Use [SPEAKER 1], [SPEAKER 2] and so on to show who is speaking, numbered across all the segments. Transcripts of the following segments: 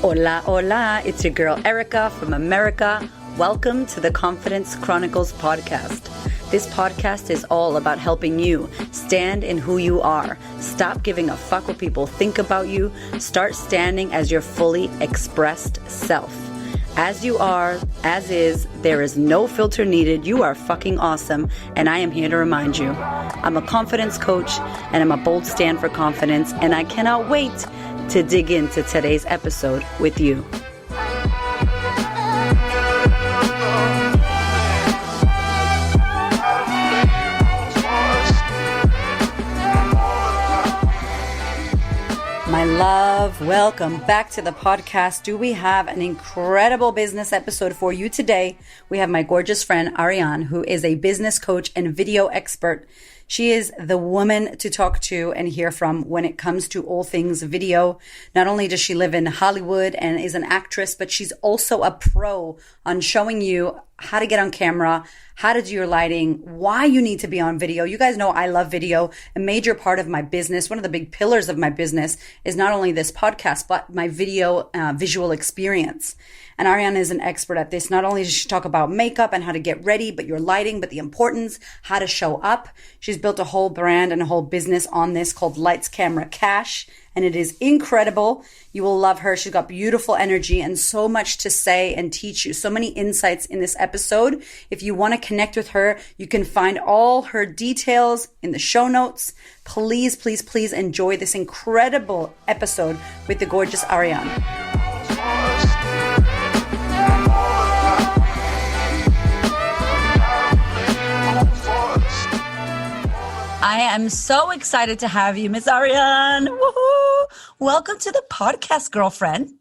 [SPEAKER 1] Hola, hola. It's your girl Erica from America. Welcome to the Confidence Chronicles podcast. This podcast is all about helping you stand in who you are. Stop giving a fuck what people think about you. Start standing as your fully expressed self. As you are, as is, there is no filter needed. You are fucking awesome, and I am here to remind you. I'm a confidence coach, and I'm a bold stand for confidence, and I cannot wait to dig into today's episode with you. My love, welcome back to the podcast. Do we have an incredible business episode for you today? We have my gorgeous friend Arriane, who is a business coach and video expert. She is the woman to talk to and hear from when it comes to all things video. Not only does she live in Hollywood and is an actress, but she's also a pro on showing you how to get on camera, how to do your lighting, why you need to be on video. You guys know I love video. A major part of my business, one of the big pillars of my business is not only this podcast, but my video visual experience. And Arriane is an expert at this. Not only does she talk about makeup and how to get ready, but your lighting, but the importance, how to show up. She's built a whole brand and a whole business on this called Lights, Camera, Cash. And it is incredible. You will love her. She's got beautiful energy and so much to say and teach you. So many insights in this episode. If you want to connect with her, you can find all her details in the show notes. Please, please, please enjoy this incredible episode with the gorgeous Arriane. I am so excited to have you, Miss Arriane. Woohoo! Welcome to the podcast, girlfriend.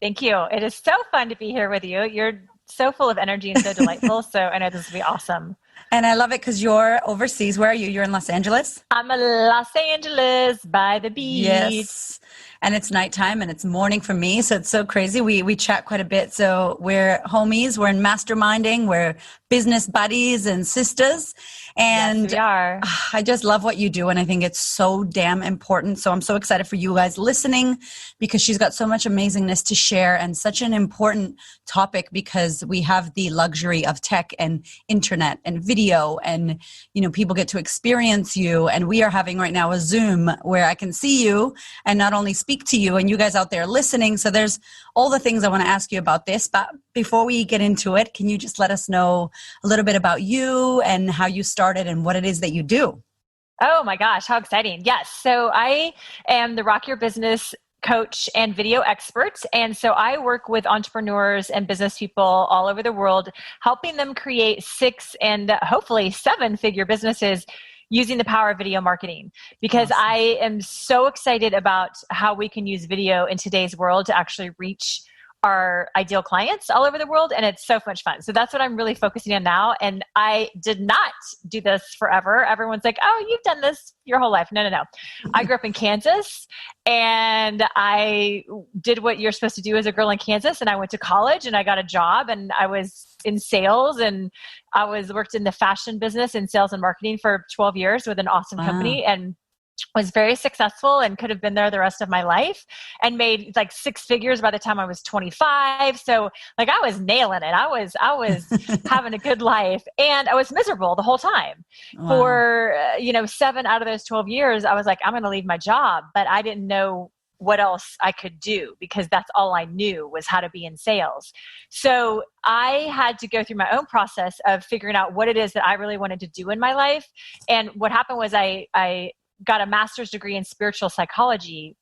[SPEAKER 2] Thank you. It is so fun to be here with you. You're so full of energy and so delightful. So I know this will be awesome.
[SPEAKER 1] And I love it because you're overseas. Where are you? You're in Los Angeles?
[SPEAKER 2] I'm in Los Angeles by the beach.
[SPEAKER 1] Yes. And it's nighttime and it's morning for me. So it's so crazy. We chat quite a bit. So we're homies. We're in masterminding. We're business buddies and sisters. And
[SPEAKER 2] yes, we are.
[SPEAKER 1] I just love what you do. And I think it's so damn important. So I'm so excited for you guys listening because she's got so much amazingness to share and such an important topic because we have the luxury of tech and internet and video and, you know, people get to experience you. And we are having right now a Zoom where I can see you and not only speak to you and you guys out there listening. So there's all the things I want to ask you about this. But before we get into it, can you just let us know a little bit about you and how you started and what it is that you do?
[SPEAKER 2] Oh my gosh, how exciting. Yes. So I am the Rock Your Business coach and video expert. And so I work with entrepreneurs and business people all over the world, helping them create 6 and hopefully 7-figure businesses using the power of video marketing, because awesome. I am so excited about how we can use video in today's world to actually reach our ideal clients all over the world. And it's so much fun. So that's what I'm really focusing on now. And I did not do this forever. Everyone's like, oh, you've done this your whole life. No. I grew up in Kansas and I did what you're supposed to do as a girl in Kansas. And I went to college and I got a job and I was in sales and I worked in the fashion business in sales and marketing for 12 years with an awesome company and was very successful and could have been there the rest of my life and made like 6 figures by the time I was 25. So like I was nailing it. I was having a good life and I was miserable the whole time. Wow. For, 7 out of those 12 years, I was like, I'm going to leave my job, but I didn't know what else I could do because that's all I knew was how to be in sales. So I had to go through my own process of figuring out what it is that I really wanted to do in my life. And what happened was I got a master's degree in spiritual psychology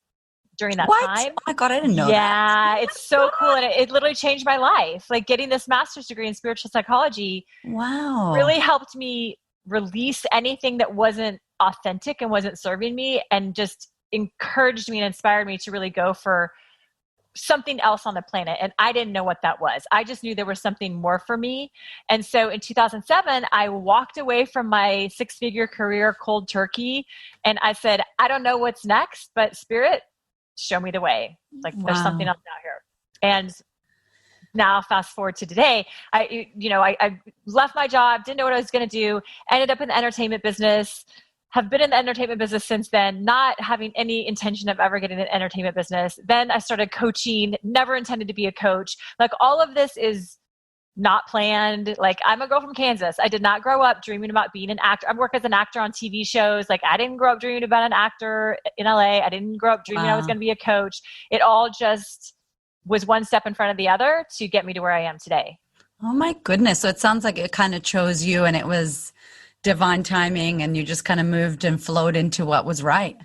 [SPEAKER 2] during that time.
[SPEAKER 1] Oh my God, I didn't know that.
[SPEAKER 2] Yeah, it's so cool. And it literally changed my life. Like getting this master's degree in spiritual psychology really helped me release anything that wasn't authentic and wasn't serving me and just encouraged me and inspired me to really go for something else on the planet. And I didn't know what that was. I just knew there was something more for me. And so in 2007, I walked away from my 6-figure career cold turkey. And I said, I don't know what's next, but Spirit, show me the way. Like there's something else out here. And now fast forward to today, I left my job, didn't know what I was going to do, ended up in the entertainment business, have been in the entertainment business since then, not having any intention of ever getting an entertainment business. Then I started coaching, never intended to be a coach. Like all of this is not planned. Like I'm a girl from Kansas. I did not grow up dreaming about being an actor. I work as an actor on TV shows. Like I didn't grow up dreaming about an actor in LA. I didn't grow up dreaming I was going to be a coach. It all just was one step in front of the other to get me to where I am today.
[SPEAKER 1] Oh my goodness. So it sounds like it kind of chose you and it was divine timing and you just kind of moved and flowed into what was right.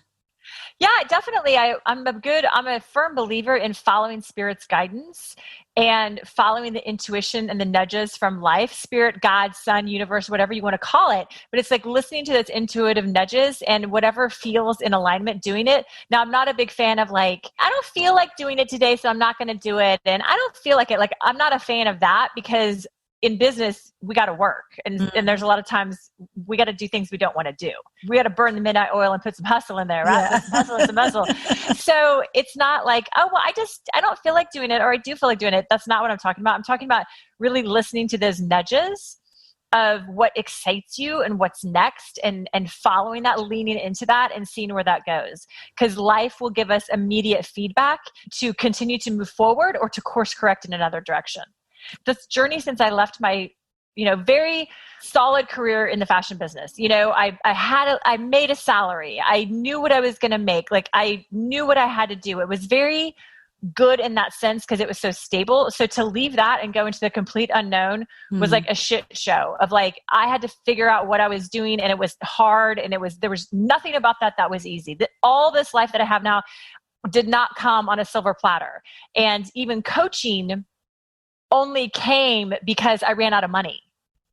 [SPEAKER 2] Yeah, definitely. I'm a firm believer in following Spirit's guidance and following the intuition and the nudges from life, Spirit, God, Sun, universe, whatever you want to call it. But it's like listening to those intuitive nudges and whatever feels in alignment, doing it. Now, I'm not a big fan of like, I don't feel like doing it today, so I'm not going to do it. And I don't feel like it. Like, I'm not a fan of that because in business, we got to work. And there's a lot of times we got to do things we don't want to do. We got to burn the midnight oil and put some hustle in there, right? Yeah. Some hustle and some muscle. So it's not like, oh, well, I don't feel like doing it, or I do feel like doing it. That's not what I'm talking about. I'm talking about really listening to those nudges of what excites you and what's next, and following that, leaning into that and seeing where that goes. Because life will give us immediate feedback to continue to move forward or to course correct in another direction. This journey since I left my, very solid career in the fashion business, I made a salary. I knew what I was going to make. Like I knew what I had to do. It was very good in that sense because it was so stable. So to leave that and go into the complete unknown was like a shit show of like, I had to figure out what I was doing, and it was hard, and there was nothing about that was easy. All this life that I have now did not come on a silver platter. And even coaching only came because I ran out of money.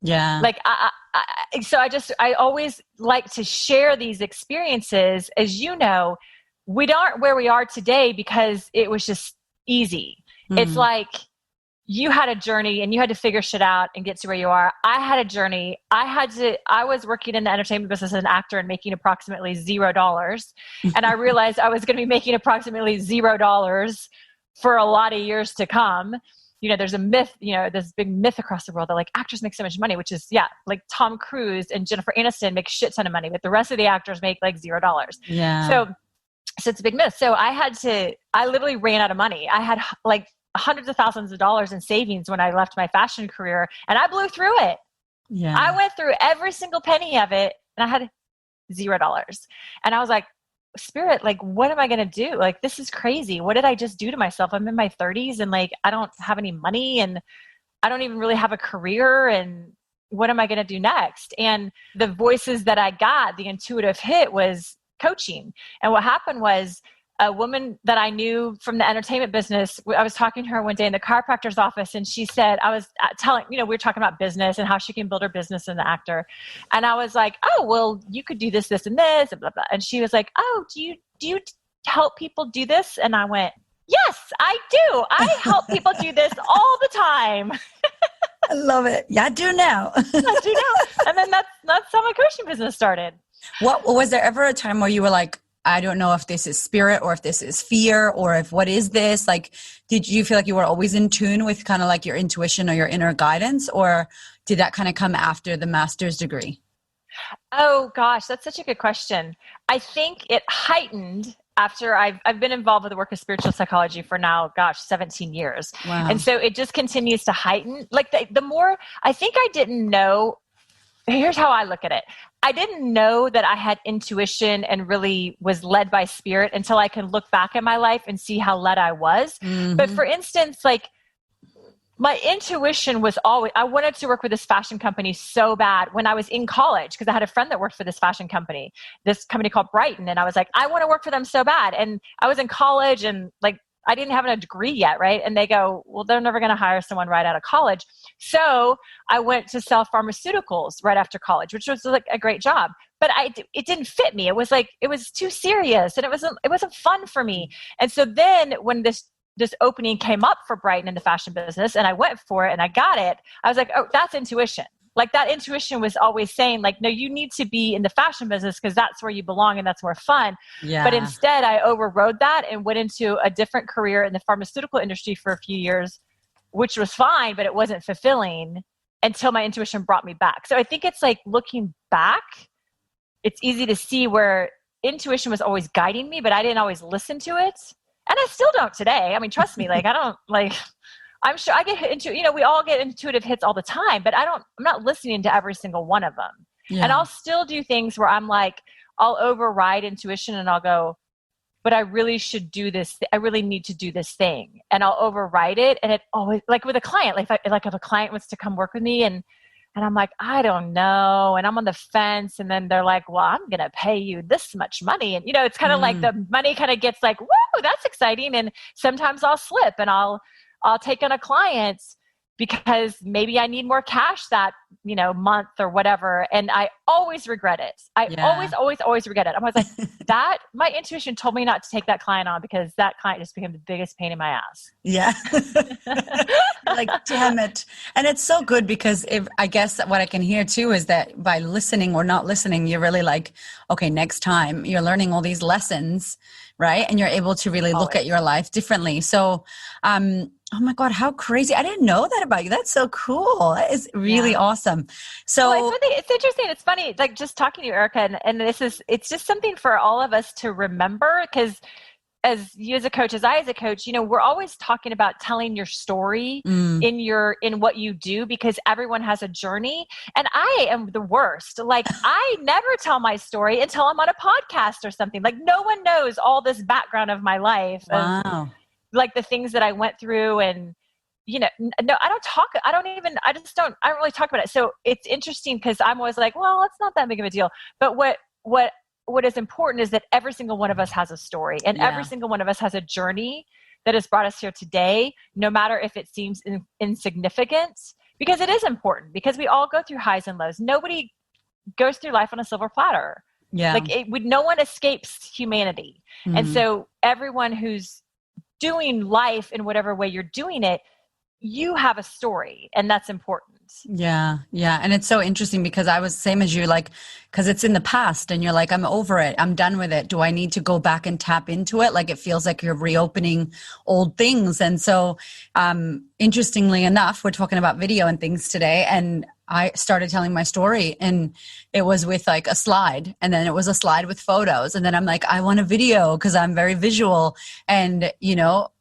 [SPEAKER 2] Yeah. Like, I always like to share these experiences. As you know, we aren't where we are today because it was just easy. It's like you had a journey and you had to figure shit out and get to where you are. I had a journey. I was working in the entertainment business as an actor and making approximately $0. And I realized I was going to be making approximately $0 for a lot of years to come. There's a myth, this big myth across the world that like actors make so much money, which is, like Tom Cruise and Jennifer Aniston make shit ton of money, but the rest of the actors make like $0. Yeah. So it's a big myth. So I literally ran out of money. I had like hundreds of thousands of dollars in savings when I left my fashion career, and I blew through it. Yeah. I went through every single penny of it, and I had $0. And I was like, Spirit, like, what am I going to do? Like, this is crazy. What did I just do to myself? I'm in my 30s and like, I don't have any money and I don't even really have a career. And what am I going to do next? And the voices that I got, the intuitive hit was coaching. And what happened was a woman that I knew from the entertainment business, I was talking to her one day in the chiropractor's office, and she said, I was telling, we were talking about business and how she can build her business as an actor. And I was like, oh, well, you could do this, this, and this, and blah, blah. And she was like, oh, do you help people do this? And I went, yes, I do. I help people do this all the time.
[SPEAKER 1] I love it. Yeah, I do now.
[SPEAKER 2] I do now. And then that's how my coaching business started.
[SPEAKER 1] What was there ever a time where you were like, I don't know if this is spirit or if this is fear or if what is this? Like, did you feel like you were always in tune with kind of like your intuition or your inner guidance, or did that kind of come after the master's degree?
[SPEAKER 2] Oh gosh, that's such a good question. I think it heightened after I've been involved with the work of spiritual psychology for now, 17 years. Wow. And so it just continues to heighten. Like the more, I think I didn't know, here's how I look at it. I didn't know that I had intuition and really was led by spirit until I can look back at my life and see how led I was. Mm-hmm. But for instance, like my intuition was always, I wanted to work with this fashion company so bad when I was in college, because I had a friend that worked for this fashion company, this company called Brighton. And I was like, I want to work for them so bad. And I was in college and like, I didn't have a degree yet, right? And they go, well, they're never going to hire someone right out of college. So I went to sell pharmauticals right after college, which was like a great job. But it didn't fit me. It was like, it was too serious and it wasn't fun for me. And so then when this opening came up for Brighton in the fashion business and I went for it and I got it, I was like, oh, that's intuition. Like that intuition was always saying like, no, you need to be in the fashion business because that's where you belong and that's more fun. Yeah. But instead I overrode that and went into a different career in the pharmaceutical industry for a few years, which was fine, but it wasn't fulfilling until my intuition brought me back. So I think it's like looking back it's easy to see where intuition was always guiding me, but I didn't always listen to it. And I still don't today. I mean, trust me, like, I don't like, I'm sure I get into, we all get intuitive hits all the time, but I'm not listening to every single one of them. Yeah. And I'll still do things where I'm like, I'll override intuition and I'll go, but I really should do this. I really need to do this thing. And I'll override it. And it always, like with a client, like if a client wants to come work with me and I'm like, I don't know. And I'm on the fence. And then they're like, well, I'm going to pay you this much money. And, it's kind of like the money kind of gets like, whoa, that's exciting. And sometimes I'll slip and I'll take on a client because maybe I need more cash that, month or whatever. And I always regret it. I always regret it. I'm always like, that my intuition told me not to take that client on because that client just became the biggest pain in my ass.
[SPEAKER 1] Yeah. Like, damn it. And it's so good because I guess what I can hear too is that by listening or not listening, you're really like, okay, next time you're learning all these lessons, right? And you're able to really look at your life differently. So, oh my God, how crazy. I didn't know that about you. That's so cool. That is really awesome. So
[SPEAKER 2] it's interesting. It's funny, like just talking to you, Erica, and it's just something for all of us to remember because as you as a coach, as I as a coach, we're always talking about telling your story in what you do because everyone has a journey. And I am the worst. Like I never tell my story until I'm on a podcast or something. Like no one knows all this background of my life.
[SPEAKER 1] Wow.
[SPEAKER 2] Like the things that I went through and, no, I don't really talk about it. So it's interesting because I'm always like, well, it's not that big of a deal. But what is important is that every single one of us has a story and every single one of us has a journey that has brought us here today, no matter if it seems insignificant, because it is important because we all go through highs and lows. Nobody goes through life on a silver platter. Yeah. Like no one escapes humanity. Mm-hmm. And so everyone who's doing life in whatever way you're doing it, you have a story and that's important.
[SPEAKER 1] Yeah. Yeah. And it's so interesting because I was same as you, like, cause it's in the past and you're like, I'm over it. I'm done with it. Do I need to go back and tap into it? Like it feels like you're reopening old things. And so, interestingly enough, we're talking about video and things today. And I started telling my story and it was with like a slide and then it was a slide with photos. And then I'm like, I want a video because I'm very visual. And,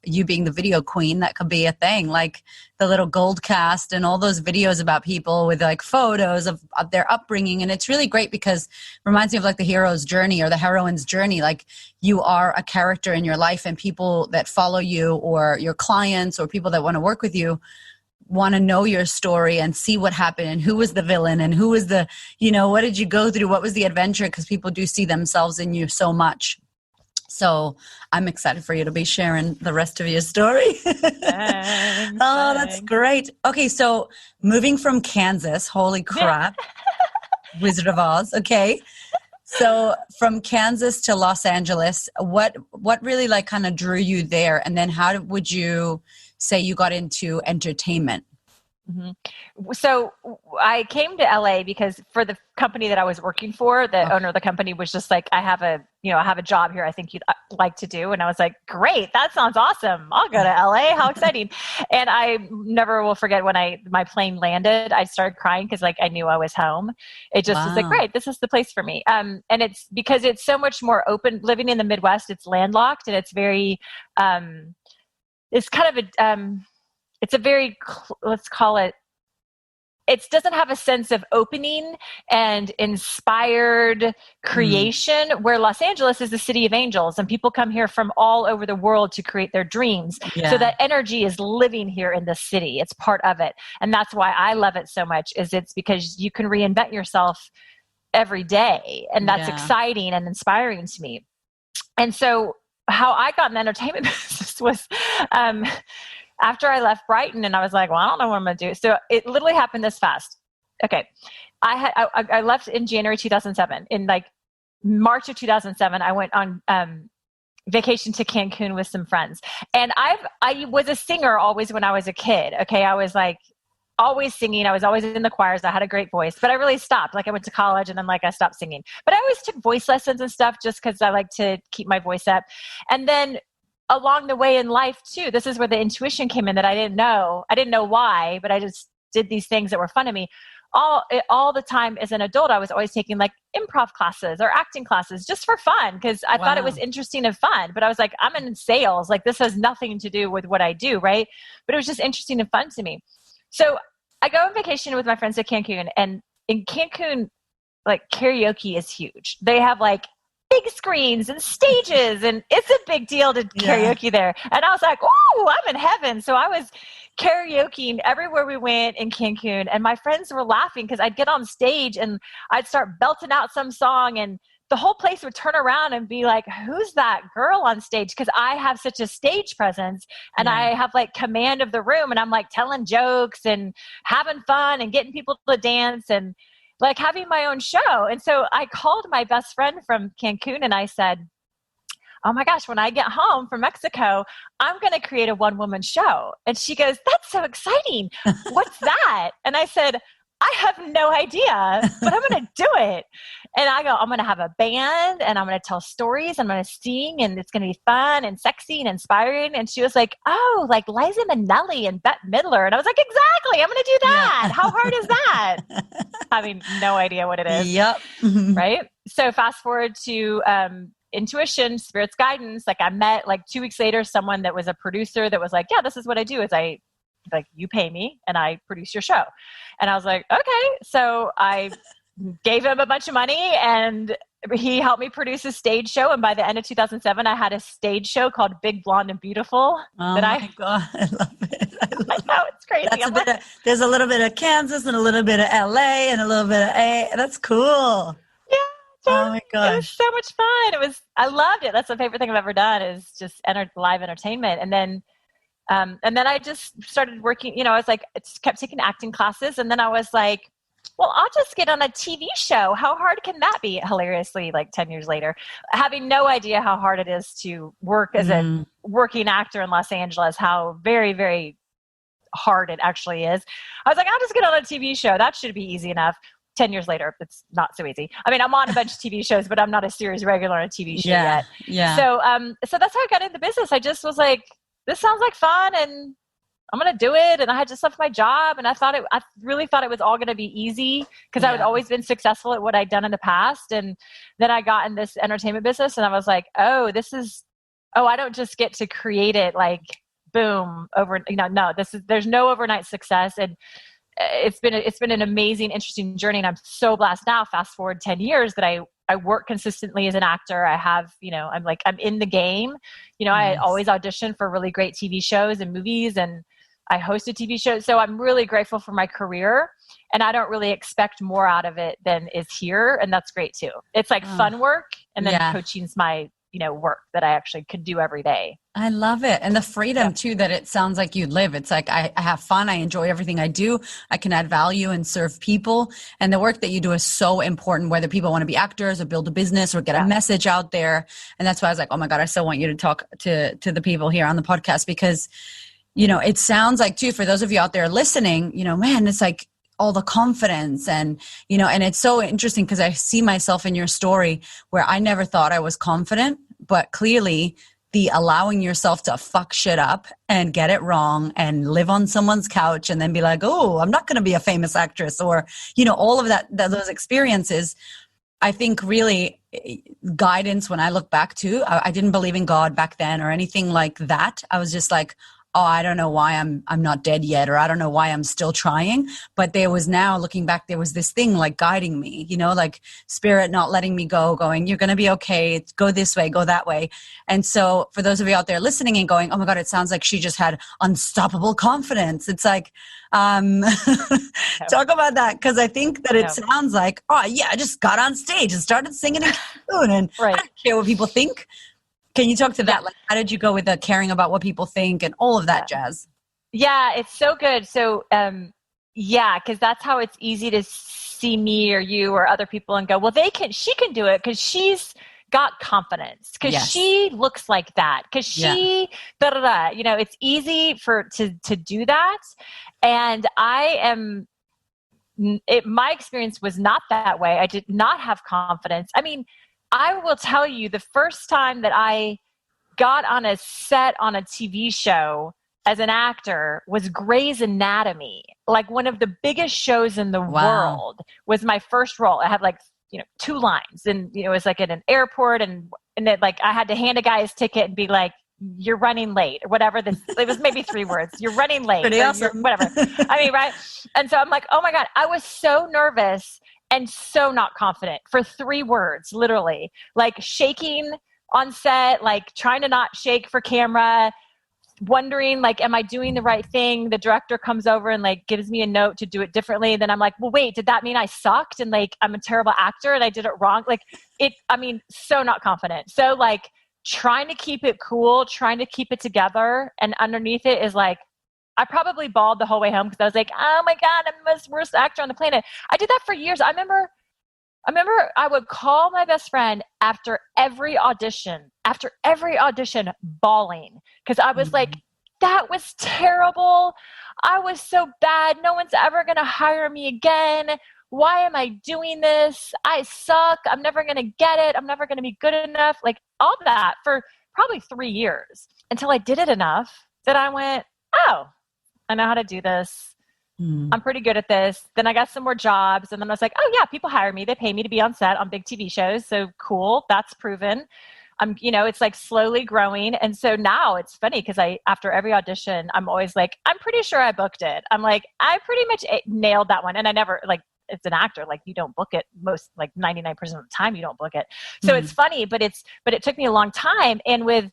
[SPEAKER 1] you being the video queen, that could be a thing, like the little gold cast and all those videos about people with like photos of their upbringing. And it's really great because it reminds me of like the hero's journey or the heroine's journey. Like you are a character in your life and people that follow you or your clients or people that want to work with you want to know your story and see what happened and who was the villain and who was the, what did you go through? What was the adventure? Because people do see themselves in you so much. So I'm excited for you to be sharing the rest of your story.
[SPEAKER 2] Thanks,
[SPEAKER 1] that's great. Okay. So moving from Kansas, holy crap, Wizard of Oz. Okay. So from Kansas to Los Angeles, what really like kind of drew you there? And then how would you say you got into entertainment?
[SPEAKER 2] Mm-hmm. So I came to LA because for the company that I was working for, the owner of the company was just like, I have a job here I think you'd like to do. And I was like, great, that sounds awesome. I'll go to LA. How exciting. And I never will forget when my plane landed, I started crying because like I knew I was home. It just was like, great, this is the place for me. And it's because it's so much more open. Living in the Midwest, it's landlocked and it's very, it's kind of it's a very, let's call it, it doesn't have a sense of opening and inspired creation where Los Angeles is the city of angels and people come here from all over the world to create their dreams. Yeah. So that energy is living here in the city. It's part of it. And that's why I love it so much is it's because you can reinvent yourself every day. And that's exciting and inspiring to me. And so how I got in the entertainment business was, after I left Brighton and I was like, well, I don't know what I'm going to do. So it literally happened this fast. Okay. I left in January 2007. In like March of 2007, I went on vacation to Cancun with some friends. And I was a singer always when I was a kid. Okay. I was like always singing. I was always in the choirs. I had a great voice, but I really stopped. Like I went to college and then like I stopped singing. But I always took voice lessons and stuff just because I like to keep my voice up. And then along the way in life too, this is where the intuition came in that I didn't know. I didn't know why, but I just did these things that were fun to me. all the time as an adult, I was always taking like improv classes or acting classes just for fun because I thought it was interesting and fun. But I was like, I'm in sales. Like this has nothing to do with what I do, right? But it was just interesting and fun to me. So I go on vacation with my friends to Cancun, and in Cancun, like karaoke is huge. They have like big screens and stages, and it's a big deal to karaoke there. And I was like, "Ooh, I'm in heaven!" So I was karaokeing everywhere we went in Cancun, and my friends were laughing because I'd get on stage and I'd start belting out some song, and the whole place would turn around and be like, "Who's that girl on stage?" Because I have such a stage presence, and I have like command of the room, and I'm like telling jokes and having fun and getting people to dance and like having my own show. And so I called my best friend from Cancun and I said, "Oh my gosh, when I get home from Mexico, I'm going to create a one-woman show." And she goes, "That's so exciting. What's that?" And I said, "I have no idea, but I'm going to do it." And I go, "I'm going to have a band and I'm going to tell stories. I'm going to sing and it's going to be fun and sexy and inspiring." And she was like, "Oh, like Liza Minnelli and Bette Midler." And I was like, "Exactly. I'm going to do that. Yeah. How hard is that?" Having no idea what it is.
[SPEAKER 1] Yep.
[SPEAKER 2] Right. So fast forward to, intuition, spirit's guidance. Like I met like 2 weeks later, someone that was a producer that was like, "Yeah, this is what I do is I like, you pay me and I produce your show." And I was like, "Okay." So I gave him a bunch of money and he helped me produce a stage show. And by the end of 2007, I had a stage show called Big Blonde and Beautiful.
[SPEAKER 1] Oh my God. I love it.
[SPEAKER 2] I know, it's crazy.
[SPEAKER 1] There's a little bit of Kansas and a little bit of LA and a little bit of A. That's cool.
[SPEAKER 2] Yeah.
[SPEAKER 1] Oh my gosh.
[SPEAKER 2] It was so much fun. I loved it. That's my favorite thing I've ever done is just live entertainment. And then I just started working, I was like, I just kept taking acting classes. And then I was like, well, I'll just get on a TV show. How hard can that be? Hilariously, like 10 years later, having no idea how hard it is to work as a working actor in Los Angeles, how very, very hard it actually is. I was like, I'll just get on a TV show. That should be easy enough. 10 years later, it's not so easy. I mean, I'm on a bunch of TV shows, but I'm not a series regular on a TV show yet.
[SPEAKER 1] Yeah.
[SPEAKER 2] So that's how I got into business. I just was like, this sounds like fun and I'm going to do it. And I had just left my job and I really thought it was all going to be easy because I had always been successful at what I'd done in the past. And then I got in this entertainment business and I was like, I don't just get to create it like boom over, no, there's no overnight success. And it's been an amazing, interesting journey. And I'm so blessed now, fast forward 10 years that I work consistently as an actor. I have, I'm in the game. Nice. I always audition for really great TV shows and movies and I hosted TV shows. So I'm really grateful for my career and I don't really expect more out of it than is here. And that's great too. It's like fun work. And then coaching's my, work that I actually could do every day.
[SPEAKER 1] I love it. And the freedom too, that it sounds like you live. It's like, I have fun. I enjoy everything I do. I can add value and serve people. And the work that you do is so important, whether people want to be actors or build a business or get a message out there. And that's why I was like, oh my God, I still want you to talk to the people here on the podcast because, it sounds like too, for those of you out there listening, man, it's like all the confidence and it's so interesting because I see myself in your story where I never thought I was confident, but clearly the allowing yourself to fuck shit up and get it wrong and live on someone's couch and then be like, oh, I'm not going to be a famous actress or, all of those experiences. I think really guidance when I look back to, I didn't believe in God back then or anything like that. I was just like, oh, I don't know why I'm not dead yet, or I don't know why I'm still trying. But there was now looking back, there was this thing like guiding me, like spirit not letting me go, going, you're going to be okay. Go this way, go that way. And so for those of you out there listening and going, oh my God, it sounds like she just had unstoppable confidence. It's like, talk about that. Cause I think that it sounds like, oh yeah, I just got on stage and started singing in Cancun and I don't care what people think. Can you talk to that? Like, how did you go with the caring about what people think and all of that jazz?
[SPEAKER 2] Yeah, it's so good. So, because that's how it's easy to see me or you or other people and go, well, she can do it because she's got confidence, because she looks like that, because she, it's easy to do that. And my experience was not that way. I did not have confidence. I mean, I will tell you the first time that I got on a set on a TV show as an actor was Grey's Anatomy. Like one of the biggest shows in the world was my first role. I had like, 2 lines, and it was like at an airport, and it, like I had to hand a guy his ticket and be like, "You're running late," or whatever. It was maybe 3 words. "You're running late."
[SPEAKER 1] Pretty awesome.
[SPEAKER 2] Whatever. I mean, right? And so I'm like, oh my God, I was so nervous and so not confident for 3 words, literally, like shaking on set, like trying to not shake for camera, wondering like, am I doing the right thing? The director comes over and like gives me a note to do it differently. Then I'm like, well, wait, did that mean I sucked? And like, I'm a terrible actor and I did it wrong. Like so not confident. So like trying to keep it cool, trying to keep it together. And underneath it is like, I probably bawled the whole way home because I was like, oh my God, I'm the worst actor on the planet. I did that for years. I remember I would call my best friend after every audition, bawling, because I was like, that was terrible. I was so bad. No one's ever going to hire me again. Why am I doing this? I suck. I'm never going to get it. I'm never going to be good enough. Like all that for probably 3 years until I did it enough that I went, oh, I know how to do this. I'm pretty good at this. Then I got some more jobs. And then I was like, oh yeah, people hire me. They pay me to be on set on big TV shows. So cool. That's proven. It's like slowly growing. And so now it's funny because after every audition, I'm always like, I'm pretty sure I booked it. I'm like, I pretty much nailed that one. And I never it's an actor, like you don't book it most, like 99% of the time you don't book it. So it's funny, but it took me a long time. And with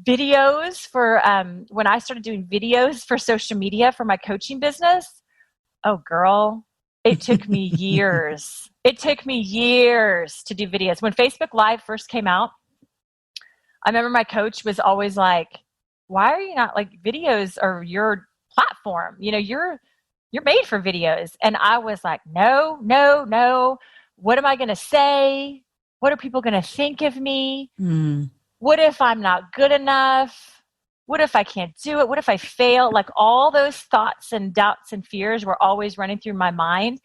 [SPEAKER 2] videos for when I started doing videos for social media for my coaching business, oh girl, it took me years. It took me years to do videos. When Facebook Live first came out, I remember my coach was always like, why are you not like, videos are your platform? You're made for videos. And I was like, no. What am I going to say? What are people going to think of me? What if I'm not good enough? What if I can't do it? What if I fail? Like all those thoughts and doubts and fears were always running through my mind.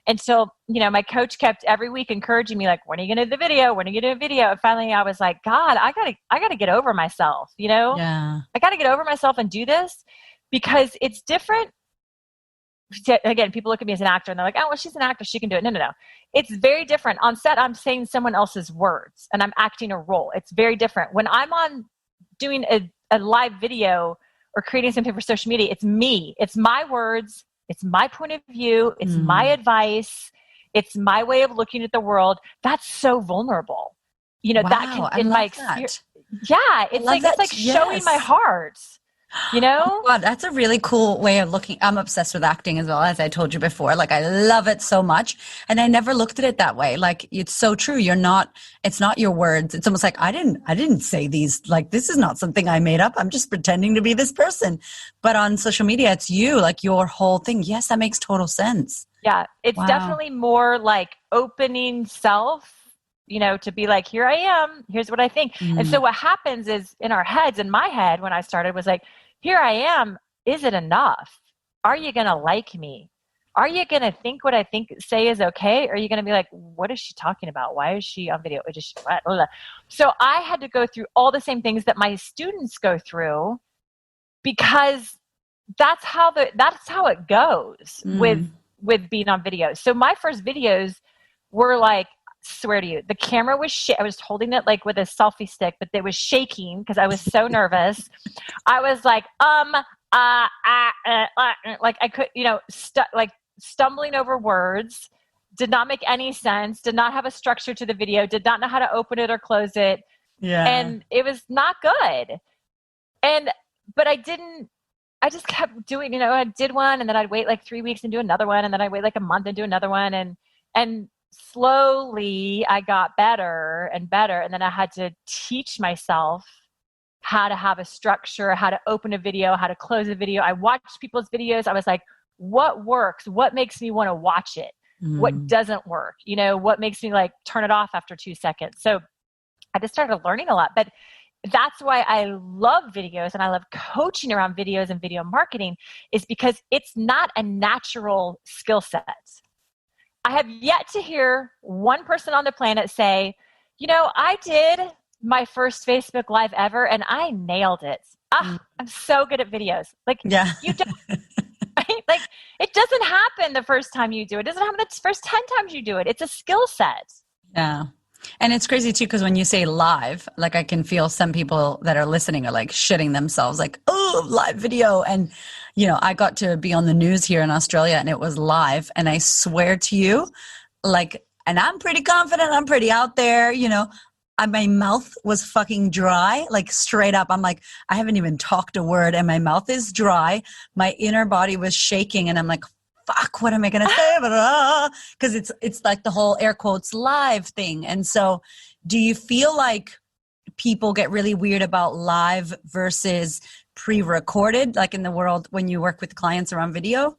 [SPEAKER 2] And so, my coach kept every week encouraging me, like, when are you going to do the video? When are you going to do a video? And finally I was like, God, I gotta get over myself,
[SPEAKER 1] Yeah.
[SPEAKER 2] I got to get over myself and do this because it's different. Again, people look at me as an actor and they're like, oh, well, she's an actor. She can do it. No. It's very different. On set, I'm saying someone else's words and I'm acting a role. It's very different. When I'm on doing a live video or creating something for social media, it's me. It's my words. It's my point of view. It's my advice. It's my way of looking at the world. That's so vulnerable.
[SPEAKER 1] Wow,
[SPEAKER 2] that can, in my experience. Yeah. It's like showing my heart.
[SPEAKER 1] Oh God, that's a really cool way of looking. I'm obsessed with acting as well, as I told you before. Like I love it so much. And I never looked at it that way. Like it's so true. It's not your words. It's almost like I didn't say these, like this is not something I made up. I'm just pretending to be this person. But on social media, it's you, like your whole thing. Yes, that makes total sense.
[SPEAKER 2] Yeah. It's definitely more like opening self, to be like, here I am, here's what I think. And so what happens is in our heads, in my head, when I started was like, here I am. Is it enough? Are you going to like me? Are you going to think what I say is okay? Or are you going to be like, what is she talking about? Why is she on video? So I had to go through all the same things that my students go through because that's how it goes with being on video. So my first videos were like, swear to you, the camera was I was holding it like with a selfie stick, but it was shaking because I was so nervous. I was like, like I could, stumbling over words, did not make any sense, did not have a structure to the video, did not know how to open it or close it.
[SPEAKER 1] Yeah.
[SPEAKER 2] And it was not good. But I just kept doing, I did one and then I'd wait like 3 weeks and do another one. And then I'd wait like a month and do another one. And slowly I got better and better. And then I had to teach myself how to have a structure, how to open a video, how to close a video. I watched people's videos. I was like, what works? What makes me want to watch it? What doesn't work? What makes me like turn it off after 2 seconds? So I just started learning a lot, but that's why I love videos and I love coaching around videos and video marketing is because it's not a natural skill set. I have yet to hear one person on the planet say, I did my first Facebook Live ever and I nailed it. I'm so good at videos. Like you don't, right? Like it doesn't happen the first time you do it. It doesn't happen the first 10 times you do it. It's a skill set.
[SPEAKER 1] Yeah. And it's crazy too, because when you say live, like I can feel some people that are listening are like shitting themselves like, oh, live video. And, I got to be on the news here in Australia and it was live. And I swear to you, like, and I'm pretty confident, I'm pretty out there, my mouth was fucking dry, like straight up. I'm like, I haven't even talked a word and my mouth is dry. My inner body was shaking and I'm like, fuck, what am I going to say? Because it's like the whole air quotes live thing. And so do you feel like people get really weird about live versus pre-recorded, like in the world when you work with clients around video?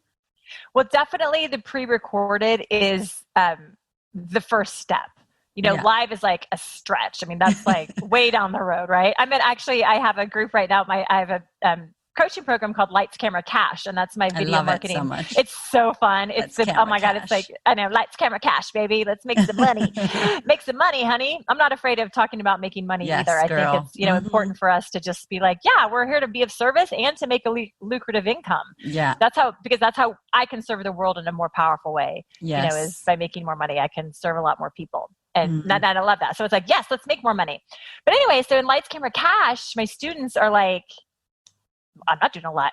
[SPEAKER 2] Well, definitely the pre-recorded is the first step. Live is like a stretch. I mean, that's like way down the road, right? I mean, actually, I have a group right now. I have a coaching program called Lights, Camera, Cash, and that's my video marketing.
[SPEAKER 1] So much.
[SPEAKER 2] It's so fun. Oh my God, it's like, I know, Lights, Camera, Cash, baby. Let's make some money. Make some money, honey. I'm not afraid of talking about making money either. I think it's, important for us to just be like, yeah, we're here to be of service and to make a lucrative income.
[SPEAKER 1] Yeah.
[SPEAKER 2] Because that's how I can serve the world in a more powerful way.
[SPEAKER 1] Yes.
[SPEAKER 2] Is by making more money, I can serve a lot more people. And I love that. So it's like, yes, let's make more money. But anyway, so in Lights, Camera, Cash, my students are like, I'm not doing a live.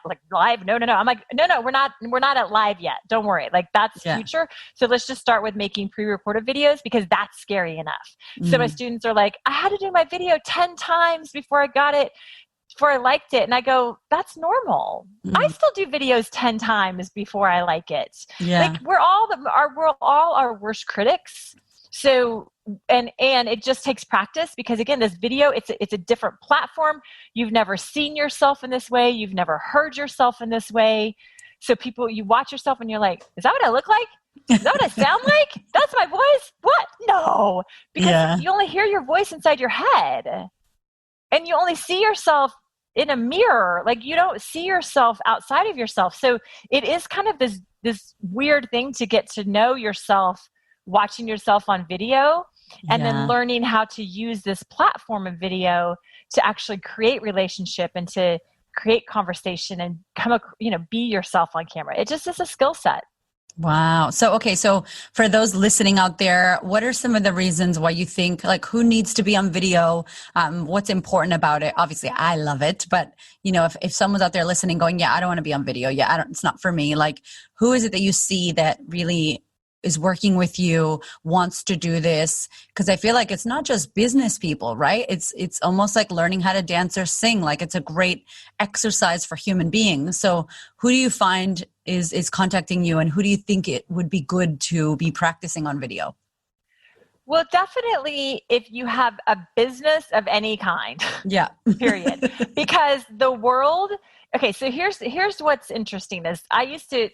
[SPEAKER 2] No. I'm like, no, we're not at live yet. Don't worry. Like that's future. So let's just start with making pre-recorded videos because that's scary enough. So my students are like, I had to do my video 10 times before I liked it. And I go, that's normal. I still do videos 10 times before I like it.
[SPEAKER 1] Yeah.
[SPEAKER 2] Like we're all our worst critics. So, and it just takes practice because again, this video, it's a different platform. You've never seen yourself in this way. You've never heard yourself in this way. So you watch yourself and you're like, is that what I look like? Is that what I sound like? That's my voice? What? No, because you only hear your voice inside your head and you only see yourself in a mirror. Like you don't see yourself outside of yourself. So it is kind of this weird thing to get to know yourself watching yourself on video and then learning how to use this platform of video to actually create relationship and to create conversation and be yourself on camera. It just is a skill set.
[SPEAKER 1] Wow. So for those listening out there, what are some of the reasons why you think like who needs to be on video? What's important about it? Obviously I love it, but if someone's out there listening going, yeah, I don't want to be on video. Yeah, it's not for me. Like who is it that you see that really is working with you, wants to do this? Because I feel like it's not just business people, right? It's almost like learning how to dance or sing. Like it's a great exercise for human beings. So who do you find is contacting you and who do you think it would be good to be practicing on video?
[SPEAKER 2] Well, definitely if you have a business of any kind.
[SPEAKER 1] Yeah.
[SPEAKER 2] Period. Because the world, okay, so here's what's interesting is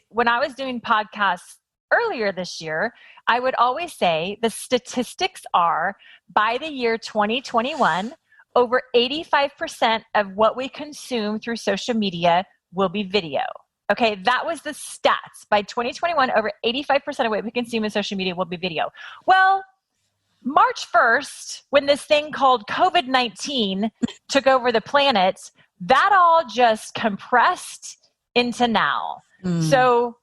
[SPEAKER 2] when I was doing podcasts earlier this year, I would always say the statistics are by the year 2021, over 85% of what we consume through social media will be video. Okay, that was the stats. By 2021, over 85% of what we consume in social media will be video. Well, March 1st, when this thing called COVID-19 took over the planet, that all just compressed into now. So,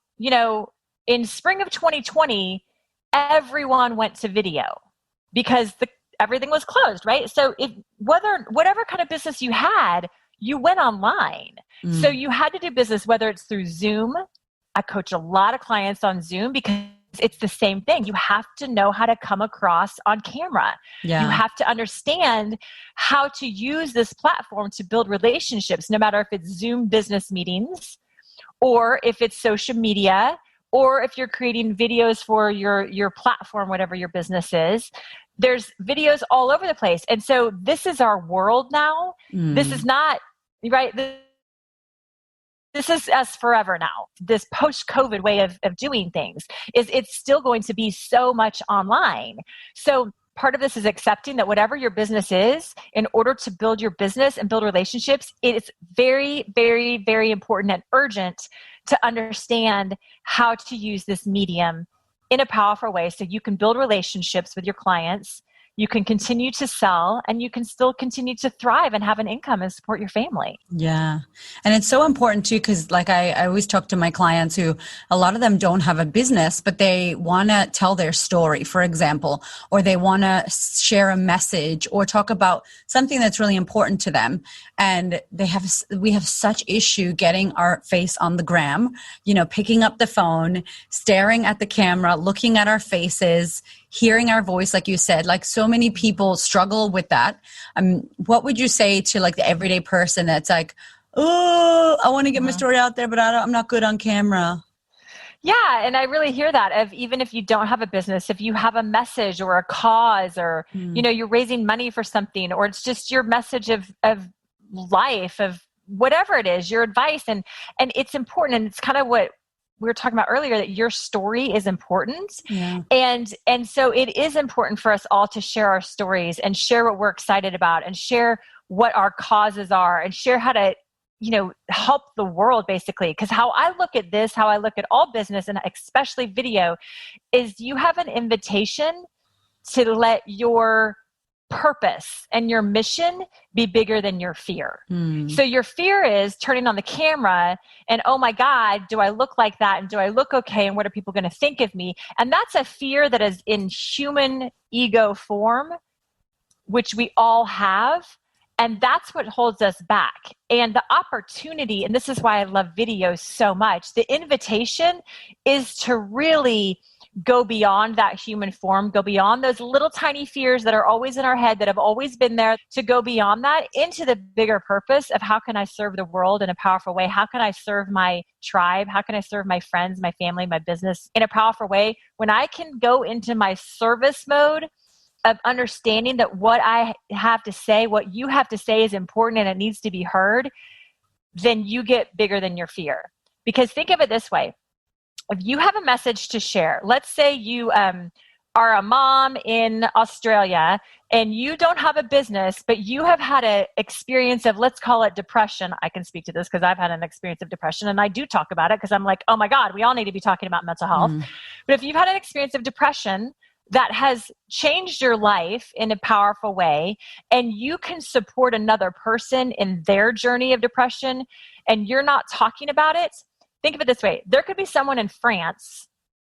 [SPEAKER 2] in spring of 2020, everyone went to video because everything was closed, right? So whatever kind of business you had, you went online. So you had to do business, whether it's through Zoom. I coach a lot of clients on Zoom because it's the same thing. You have to know how to come across on camera. Yeah. You have to understand how to use this platform to build relationships, no matter if it's Zoom business meetings or if it's social media, or if you're creating videos for your platform, whatever your business is. There's videos all over the place. And so this is our world now. This is not, right? This is us forever now. This post-COVID way of doing things it's still going to be so much online. So part of this is accepting that whatever your business is, in order to build your business and build relationships, it's very, very, very important and urgent to understand how to use this medium in a powerful way so you can build relationships with your clients, you can continue to sell, and you can still continue to thrive and have an income and support your family.
[SPEAKER 1] Yeah. And it's so important too, because like I always talk to my clients who a lot of them don't have a business, but they want to tell their story, for example, or they want to share a message or talk about something that's really important to them. And we have such issue getting our face on the gram, picking up the phone, staring at the camera, looking at our faces, hearing our voice, like you said. Like so many people struggle with that. What would you say to like the everyday person that's like, oh, I want to get my story out there, but I'm not good on camera?
[SPEAKER 2] Yeah, and I really hear that of even if you don't have a business, if you have a message or a cause or, you're raising money for something, or it's just your message of life, of whatever it is, your advice. And it's important. And it's kind of what we were talking about earlier, that your story is important.
[SPEAKER 1] Yeah.
[SPEAKER 2] And so it is important for us all to share our stories and share what we're excited about and share what our causes are and share how to, help the world basically. Because how I look at this, how I look at all business and especially video, is you have an invitation to let your purpose and your mission be bigger than your fear. So your fear is turning on the camera and, oh my God, do I look like that? And do I look okay? And what are people going to think of me? And that's a fear that is in human ego form, which we all have. And that's what holds us back. And the opportunity, and this is why I love videos so much, the invitation is to really go beyond that human form, go beyond those little tiny fears that are always in our head, that have always been there, to go beyond that into the bigger purpose of how can I serve the world in a powerful way? How can I serve my tribe? How can I serve my friends, my family, my business in a powerful way? When I can go into my service mode of understanding that what I have to say, what you have to say is important and it needs to be heard, then you get bigger than your fear. Because think of it this way. If you have a message to share, let's say you are a mom in Australia and you don't have a business, but you have had an experience of, let's call it depression. I can speak to this because I've had an experience of depression and I do talk about it because I'm like, oh my God, we all need to be talking about mental health. But if you've had an experience of depression that has changed your life in a powerful way, and you can support another person in their journey of depression, and you're not talking about it, think of it this way. There could be someone in France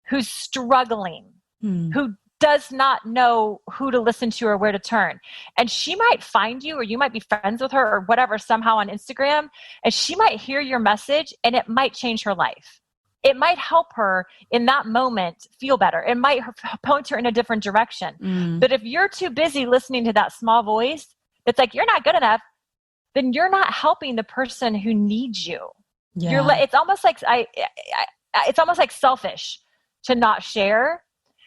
[SPEAKER 2] who's struggling, who does not know who to listen to or where to turn. And she might find you, or you might be friends with her or whatever, somehow on Instagram, and she might hear your message and it might change her life. It might help her in that moment feel better. It might point her in a different direction. But if you're too busy listening to that small voice that's like, you're not good enough, then you're not helping the person who needs you. Yeah. It's almost like selfish to not share,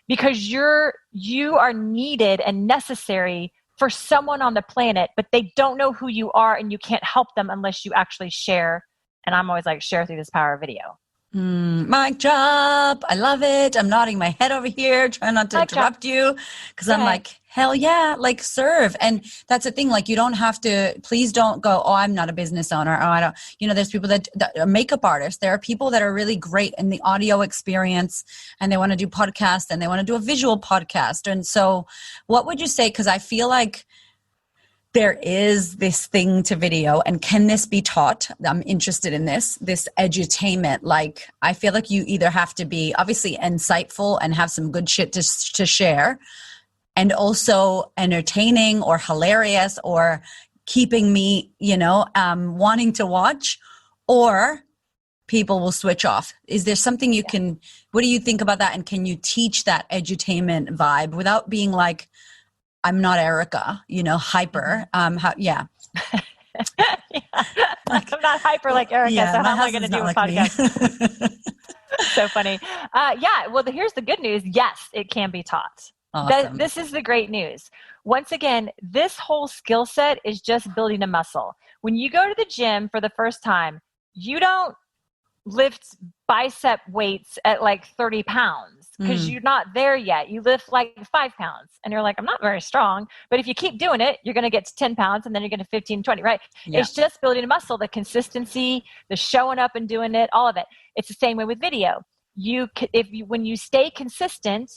[SPEAKER 2] because you are needed and necessary for someone on the planet, but they don't know who you are and you can't help them unless you actually share. And I'm always like, share through this power of video.
[SPEAKER 1] Mic drop. I love it. I'm nodding my head over here, trying not to interrupt you, because I'm like, hell yeah, like serve. And that's the thing. Like, you don't have to, please don't go, oh, I'm not a business owner. Oh, I don't, there's people that are makeup artists. There are people that are really great in the audio experience and they want to do podcasts and they want to do a visual podcast. And so what would you say? Because I feel like there is this thing to video, and can this be taught? I'm interested in this edutainment. Like, I feel like you either have to be obviously insightful and have some good shit to share, and also entertaining or hilarious or keeping me, wanting to watch, or people will switch off. Is there something you can, what do you think about that? And can you teach that edutainment vibe without being like, I'm not Erica, hyper.
[SPEAKER 2] Yeah. Like, I'm not hyper like Erica, so how am I going to do a podcast? So funny. Well, here's the good news. Yes, it can be taught.
[SPEAKER 1] Awesome.
[SPEAKER 2] This is the great news. Once again, this whole skill set is just building a muscle. When you go to the gym for the first time, you don't lift bicep weights at like 30 pounds because you're not there yet. You lift like 5 pounds and you're like, I'm not very strong. But if you keep doing it, you're going to get to 10 pounds and then you're going to 15, 20, right? Yeah. It's just building a muscle, the consistency, the showing up and doing it, all of it. It's the same way with video. When you stay consistent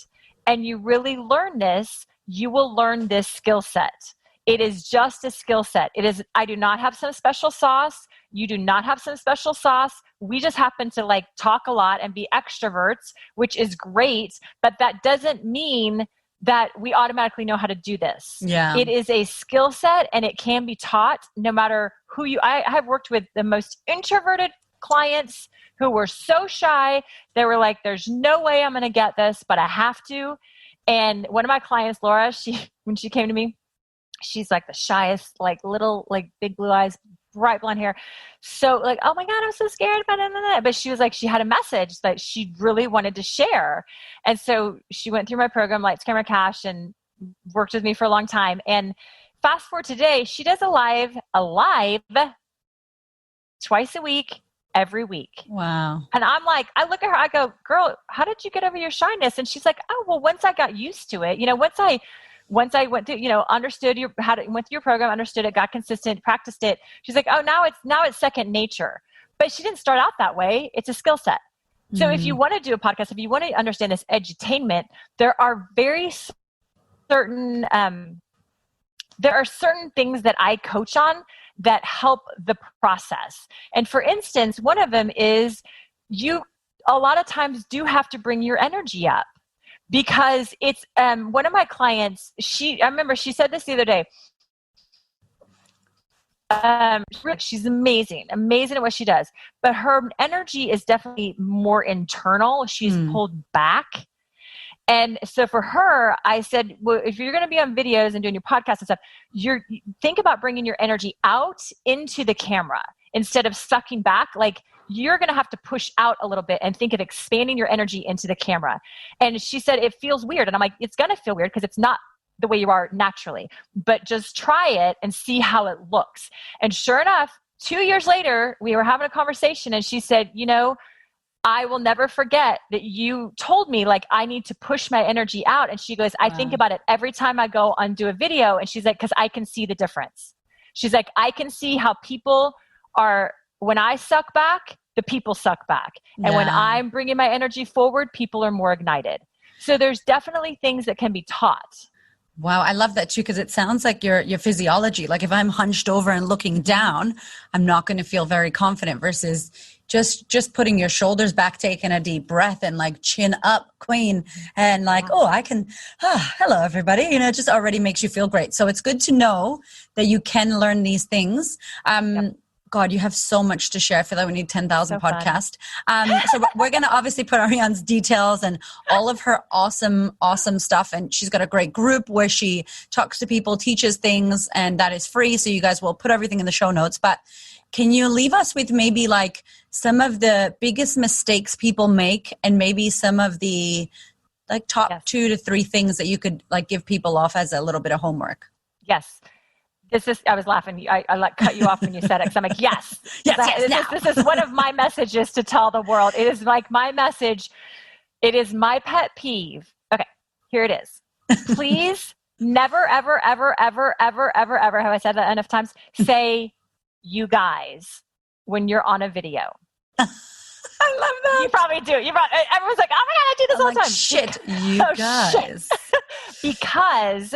[SPEAKER 2] and you really learn this, you will learn this skill set. It is just a skill set. I do not have some special sauce. You do not have some special sauce. We just happen to like talk a lot and be extroverts, which is great, but that doesn't mean that we automatically know how to do this.
[SPEAKER 1] Yeah.
[SPEAKER 2] It is a skill set and it can be taught no matter I have worked with the most introverted clients who were so shy. They were like, there's no way I'm going to get this, but I have to. And one of my clients, Laura, when she came to me, she's like the shyest, like little, like big blue eyes, bright blonde hair. So like, oh my God, I'm so scared. But she was like, she had a message that she really wanted to share. And so she went through my program, Lights, Camera, Cash, and worked with me for a long time. And fast forward today, she does a live twice a week, every week.
[SPEAKER 1] Wow.
[SPEAKER 2] And I'm like, I look at her, I go, girl, how did you get over your shyness? And she's like, oh, well, once I got used to it, once I went through, understood went through your program, understood it, got consistent, practiced it. She's like, oh, now it's second nature. But she didn't start out that way. It's a skill set. So if you want to do a podcast, if you want to understand this edutainment, there are certain things that I coach on that help the process. And for instance, one of them is you a lot of times do have to bring your energy up. Because it's one of my clients, I remember she said this the other day. She's amazing at what she does. But her energy is definitely more internal. She's pulled back. And so for her, I said, well, if you're going to be on videos and doing your podcast and stuff, think about bringing your energy out into the camera instead of sucking back. Like, you're going to have to push out a little bit and think of expanding your energy into the camera. And she said, it feels weird. And I'm like, it's going to feel weird because it's not the way you are naturally, but just try it and see how it looks. And sure enough, 2 years later, we were having a conversation and she said, I will never forget that you told me like, I need to push my energy out. And she goes, I think about it every time I go and do a video. And she's like, cause I can see the difference. She's like, I can see how people are, when I suck back, the people suck back. And when I'm bringing my energy forward, people are more ignited. So there's definitely things that can be taught.
[SPEAKER 1] Wow, I love that too, because it sounds like your physiology. Like if I'm hunched over and looking down, I'm not going to feel very confident versus just putting your shoulders back, taking a deep breath and like chin up, queen, and like, I can, hello everybody. It just already makes you feel great. So it's good to know that you can learn these things. God, you have so much to share. I feel like we need 10,000 podcasts. So we're going to obviously put Arriane's details and all of her awesome stuff. And she's got a great group where she talks to people, teaches things, and that is free. So you guys will put everything in the show notes. But can you leave us with maybe like some of the biggest mistakes people make and maybe some of the like top 2 to 3 things that you could like give people off as a little bit of homework?
[SPEAKER 2] Yes. I was laughing. I like cut you off when you said it because I'm like, yes. This is one of my messages to tell the world. It is like my message. It is my pet peeve. Okay, here it is. Please never, ever, ever, ever, ever, ever, ever, have I said that enough times? Say you guys when you're on a video.
[SPEAKER 1] I love that.
[SPEAKER 2] You probably do. Everyone's like, oh my God, I do this all the time.
[SPEAKER 1] Shit, you guys.
[SPEAKER 2] Because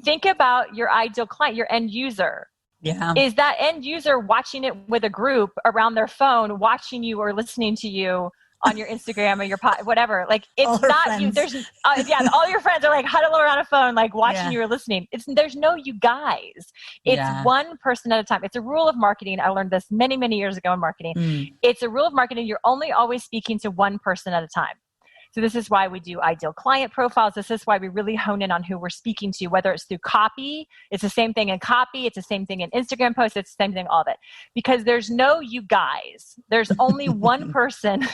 [SPEAKER 2] think about your ideal client, your end user.
[SPEAKER 1] Yeah. Is
[SPEAKER 2] that end user watching it with a group around their phone, watching you or listening to you on your Instagram or your whatever? Like it's not friends. You. There's all your friends are like huddled around a phone, like watching you or listening. There's no you guys. It's one person at a time. It's a rule of marketing. I learned this many, many years ago in marketing. It's a rule of marketing. You're only always speaking to one person at a time. So this is why we do ideal client profiles. This is why we really hone in on who we're speaking to, whether it's through copy. It's the same thing in copy. It's the same thing in Instagram posts. It's the same thing, all of it. Because there's no you guys. There's only one person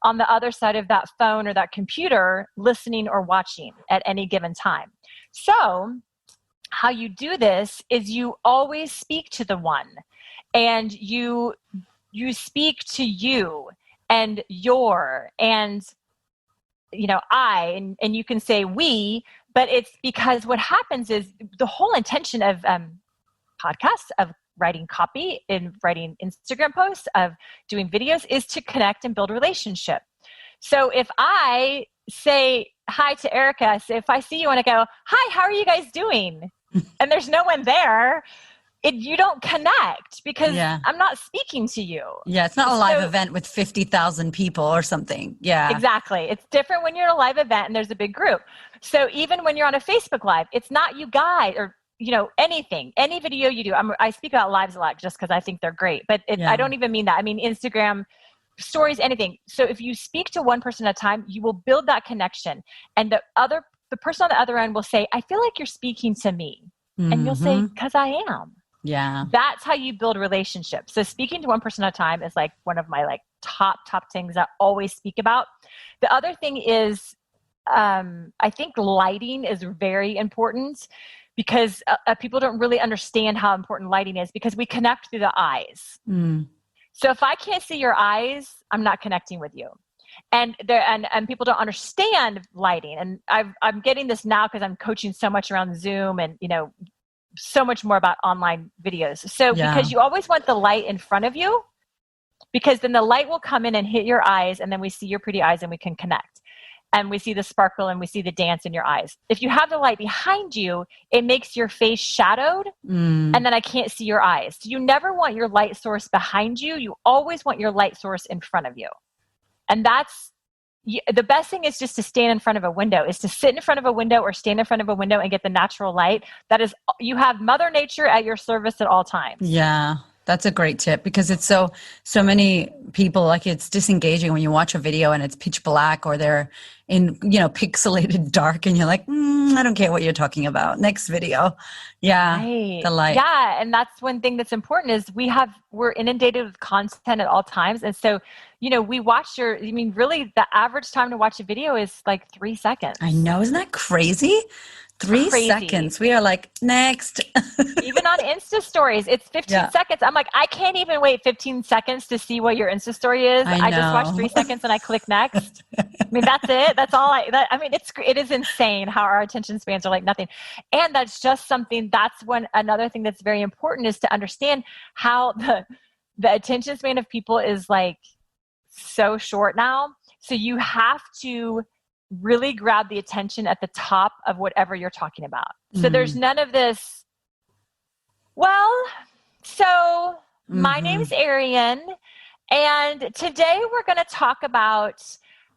[SPEAKER 2] on the other side of that phone or that computer listening or watching at any given time. So how you do this is you always speak to the one. And you speak to you and your and I, and you can say we, but it's because what happens is the whole intention of podcasts, of writing copy, and writing Instagram posts, of doing videos is to connect and build relationship. So if I say hi to Erica. So if I see you and I go, hi, how are you guys doing? And there's no one there, you don't connect because I'm not speaking to you.
[SPEAKER 1] Yeah, it's not a live event with 50,000 people or something. Yeah.
[SPEAKER 2] Exactly. It's different when you're at a live event and there's a big group. So even when you're on a Facebook Live, it's not you guys or, anything, any video you do. I speak about lives a lot just because I think they're great, but I don't even mean that. I mean, Instagram, stories, anything. So if you speak to one person at a time, you will build that connection. And the person on the other end will say, I feel like you're speaking to me. And you'll say, because I am.
[SPEAKER 1] Yeah.
[SPEAKER 2] That's how you build relationships. So speaking to one person at a time is like one of my top things I always speak about. The other thing is, I think lighting is very important because people don't really understand how important lighting is because we connect through the eyes. So if I can't see your eyes, I'm not connecting with you. And people don't understand lighting. And I'm getting this now because I'm coaching so much around Zoom and, so much more about online videos. So because you always want the light in front of you, because then the light will come in and hit your eyes and then we see your pretty eyes and we can connect. And we see the sparkle and we see the dance in your eyes. If you have the light behind you, it makes your face shadowed and then I can't see your eyes. So you never want your light source behind you. You always want your light source in front of you. And the best thing is just to stand in front of a window, is to sit in front of a window or stand in front of a window and get the natural light. You have Mother Nature at your service at all times.
[SPEAKER 1] Yeah. That's a great tip because it's so many people, it's disengaging when you watch a video and it's pitch black or they're in, pixelated dark and you're like, I don't care what you're talking about. Next video. Yeah.
[SPEAKER 2] Right.
[SPEAKER 1] The light.
[SPEAKER 2] Yeah. And that's one thing that's important is we're inundated with content at all times. And so, we watch really the average time to watch a video is 3 seconds.
[SPEAKER 1] I know. Isn't that crazy? 3 seconds. We are next.
[SPEAKER 2] Even on Insta stories, it's 15 seconds. I'm I can't even wait 15 seconds to see what your Insta story is. I just watch 3 seconds and I click next. That's it. That's all it is insane how our attention spans are nothing. And that's just something, another thing that's very important is to understand how the attention span of people is so short now. So you have to really grab the attention at the top of whatever you're talking about. So there's none of this, my name's Arriane, and today we're going to talk about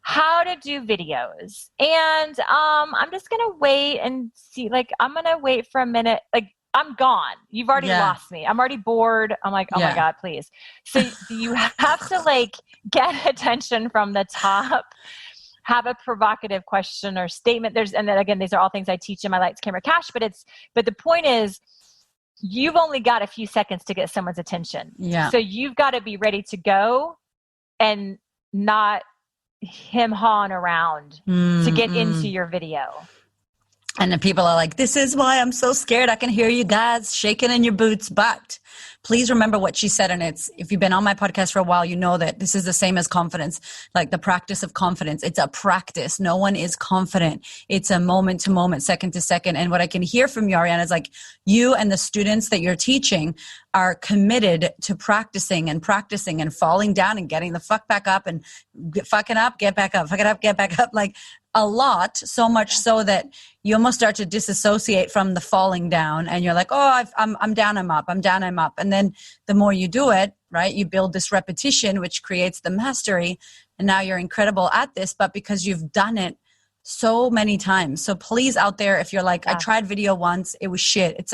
[SPEAKER 2] how to do videos. And I'm just going to wait and see, I'm going to wait for a minute. I'm gone. You've already lost me. I'm already bored. I'm oh my God, please. So you have to get attention from the top, have a provocative question or statement. And then again, these are all things I teach in my Lights, Camera, Cash, but the point is you've only got a few seconds to get someone's attention.
[SPEAKER 1] Yeah.
[SPEAKER 2] So you've got to be ready to go and not hawing around to get into your video.
[SPEAKER 1] And then people are this is why I'm so scared. I can hear you guys shaking in your boots. But please remember what she said. And if you've been on my podcast for a while, you know that this is the same as confidence, the practice of confidence. It's a practice. No one is confident. It's a moment to moment, second to second. And what I can hear from you, Arriane, is you and the students that you're teaching are committed to practicing and falling down and getting the fuck back up and fucking up, get back up, fuck it up, get back up. A lot, so much so that you almost start to disassociate from the falling down and you're I'm down, I'm up, I'm down, I'm up. And then the more you do it, right, you build this repetition, which creates the mastery. And now you're incredible at this, but because you've done it so many times. So please out there, if you're I tried video once, it was shit. It's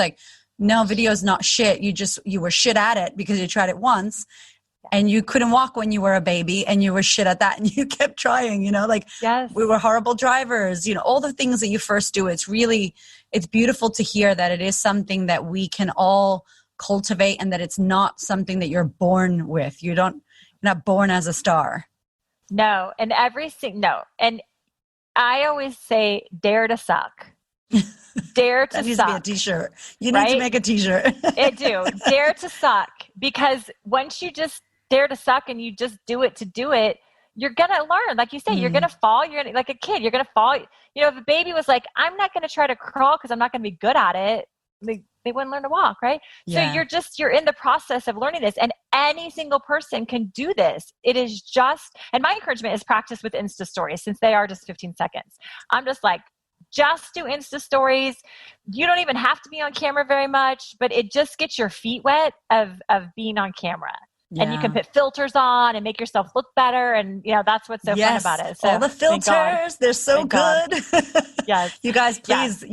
[SPEAKER 1] no, video is not shit. You were shit at it because you tried it once. And you couldn't walk when you were a baby and you were shit at that and you kept trying,
[SPEAKER 2] yes.
[SPEAKER 1] We were horrible drivers, all the things that you first do. It's beautiful to hear that it is something that we can all cultivate and that it's not something that you're born with. You're not born as a star.
[SPEAKER 2] No. And no. And I always say, dare to suck. Dare to
[SPEAKER 1] that needs
[SPEAKER 2] suck.
[SPEAKER 1] to be a t-shirt. You need to make a t-shirt.
[SPEAKER 2] It do. Dare to suck. Because once you just dare to suck and you just do it to do it, you're going to learn. Like you say, you're going to fall. You're gonna, like a kid, you're going to fall. If a baby was I'm not going to try to crawl because I'm not going to be good at it. they wouldn't learn to walk, right?
[SPEAKER 1] Yeah.
[SPEAKER 2] So you're in the process of learning this, and any single person can do this. It is just, and my encouragement is practice with Insta stories, since they are just 15 seconds. I'm just like, just do Insta stories. You don't even have to be on camera very much, but it just gets your feet wet of being on camera. Yeah. And you can put filters on and make yourself look better. And, that's what's so fun about it. So,
[SPEAKER 1] all the filters, they're so good.
[SPEAKER 2] Yes.
[SPEAKER 1] You guys, please,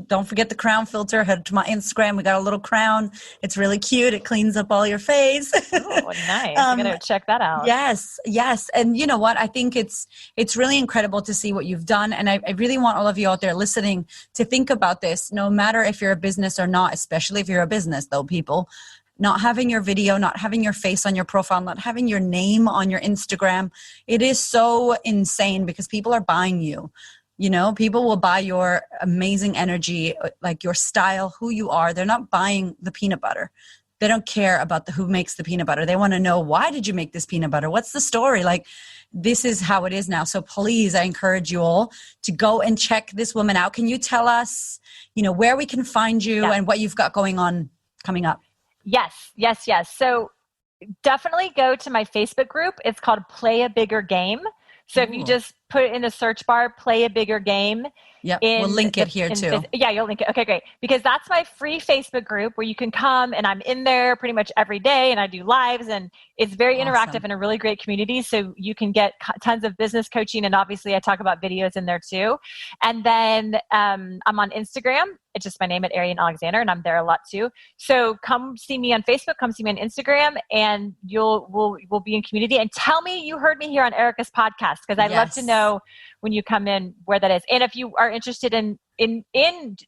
[SPEAKER 1] don't forget the crown filter. Head to my Instagram. We got a little crown. It's really cute. It cleans up all your face.
[SPEAKER 2] Oh, nice. I'm going to check that out.
[SPEAKER 1] Yes. And you know what? I think it's really incredible to see what you've done. And I really want all of you out there listening to think about this, no matter if you're a business or not, especially if you're a business though, people. Not having your video, not having your face on your profile, not having your name on your Instagram. It is so insane because people are buying you. People will buy your amazing energy, like your style, who you are. They're not buying the peanut butter. They don't care about who makes the peanut butter. They want to know, why did you make this peanut butter? What's the story? Like, this is how it is now. So please, I encourage you all to go and check this woman out. Can you tell us, where we can find you and what you've got going on coming up?
[SPEAKER 2] Yes. So definitely go to my Facebook group. It's called Play a Bigger Game. So if you just put in the search bar, Play a Bigger Game.
[SPEAKER 1] Yeah, we'll link it here too.
[SPEAKER 2] Yeah, you'll link it. Okay, great. Because that's my free Facebook group where you can come, and I'm in there pretty much every day, and I do lives, and it's very interactive and a really great community. So you can get tons of business coaching, and obviously I talk about videos in there too. And then I'm on Instagram. It's just my name at Arriane Alexander, and I'm there a lot too. So come see me on Facebook, come see me on Instagram, and we'll be in community. And tell me you heard me here on Erica's podcast, because I'd love to know when you come in where that is. And if you are interested in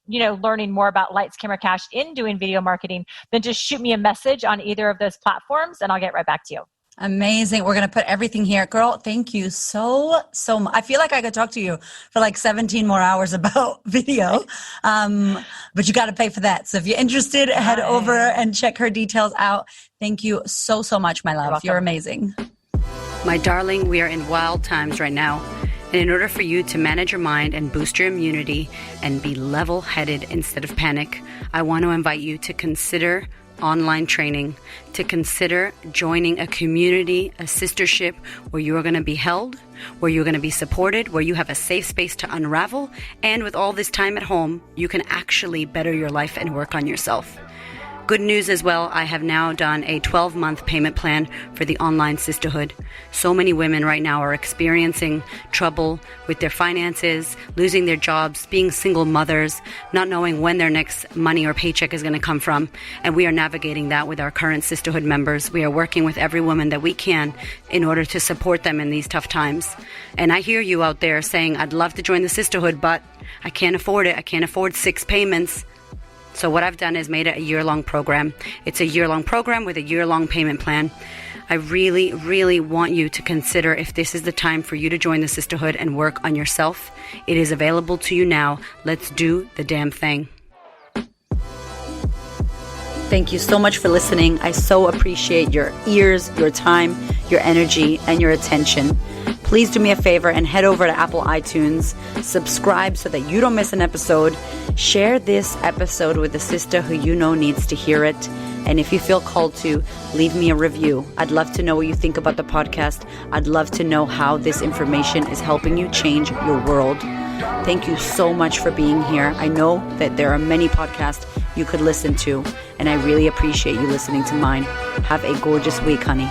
[SPEAKER 2] learning more about Lights, Camera, Cash in doing video marketing, then just shoot me a message on either of those platforms, and I'll get right back to you.
[SPEAKER 1] Amazing. We're going to put everything here. Girl, thank you so much. I feel like I could talk to you for like 17 more hours about video, but you got to pay for that. So if you're interested, head over and check her details out. Thank you so much, my love. You're amazing. My darling, we are in wild times right now. And in order for you to manage your mind and boost your immunity and be level-headed instead of panic, I want to invite you to consider online training, to consider joining a community, a sistership where you are going to be held, where you're going to be supported, where you have a safe space to unravel, and with all this time at home, you can actually better your life and work on yourself. Good news as well, I have now done a 12-month payment plan for the online sisterhood. So many women right now are experiencing trouble with their finances, losing their jobs, being single mothers, not knowing when their next money or paycheck is going to come from. And we are navigating that with our current sisterhood members. We are working with every woman that we can in order to support them in these tough times. And I hear you out there saying, I'd love to join the sisterhood, but I can't afford it. I can't afford 6 payments. So what I've done is made it a year-long program. It's a year-long program with a year-long payment plan. I really, really want you to consider if this is the time for you to join the sisterhood and work on yourself. It is available to you now. Let's do the damn thing. Thank you so much for listening. I so appreciate your ears, your time, your energy, and your attention. Please do me a favor and head over to Apple iTunes, subscribe so that you don't miss an episode. Share this episode with a sister who you know needs to hear it. And if you feel called to, leave me a review. I'd love to know what you think about the podcast. I'd love to know how this information is helping you change your world. Thank you so much for being here. I know that there are many podcasts you could listen to, and I really appreciate you listening to mine. Have a gorgeous week, honey.